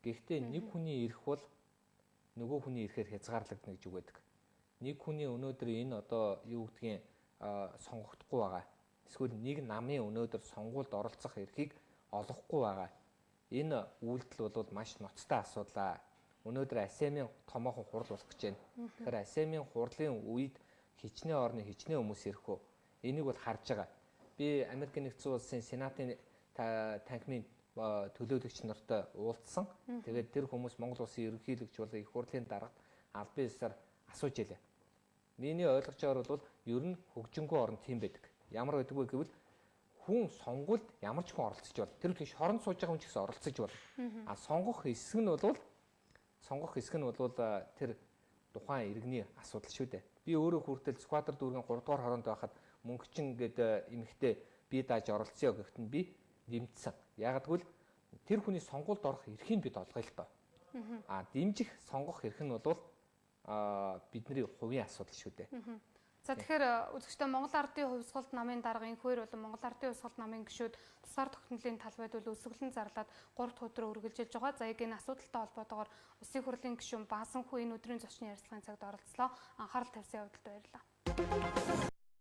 Гэхдээ нэг хүний ирэх бол нөгөө хүний ирэхээр хязгаарлагдана гэж үгүйдэг. Нэг хүний өнөөдөр энэ одоо юу гэдгийг сонгогдохгүй байгаа. Эсвэл нэг намын өнөөдөр сонгуульд оролцох эрхийг олгохгүй байгаа. Энэ үйлдэл бол маш ноцтой асуудал. Өнөөдөр АСЕАН-ын томоохон хурал болох гэж байна. Тэгэхээр АСЕАН-ын хурлын үед хичнээн орны хичнээн хүмүүс ирэх үү? Энийг бол харж байгаа. Би Америк нэгдсэн улсын Сенатын танхимын төлөөлөгч нартай уулзсан. Тэгээд тэр хүмүүс Монгол улсын ерөнхийлөгч болон их хурлын дарагт албан ёсоор асууж илээ. Миний ойлгож байгаагаар бол ер нь хөгжингүй орн тийм байдаг. Ямар байдаг вэ гэвэл хүн сонгуульд ямар ч хүн оролцож болно. Тэр үгүй шоронд сууж байгаа хүн ч гэсэн оролцож болно. А сонгох хэсэг нь бол тэр тухайн иргэний асуудал шүү дээ. Би өөрөө хүртэл сквадр дүүргийн 3 дугаар хороонд байхад мөнгөчин гэдэг эмэгтэй би дааж оролцъё гэхэд нь би дэмжсэн. Яг гэвэл тэр хүний сонгуульд орох эрхийг бид олгоё л доо. А дэмжих сонгох эрх нь бол бидний хувийн асуудал шүү дээ. За тэгэхээр үзэгчдээ Монгол Ардын хувьсгалт намын дарга инхүүр болон Монгол Ардын хувьсгалт намын гишүүд тусгаар тогтнолын талбайд бол өсөглөн зарлаад 3 дахь өдрөө үргэлжилж байгаа. За яг энэ асуудалтай холбоотойгоор Улсын хурлын гишүүн Баасанхүү энэ өдрийн зочны ярилцлагын цагт оролцлоо. Анхаарал тавьсан явдалд баярлалаа.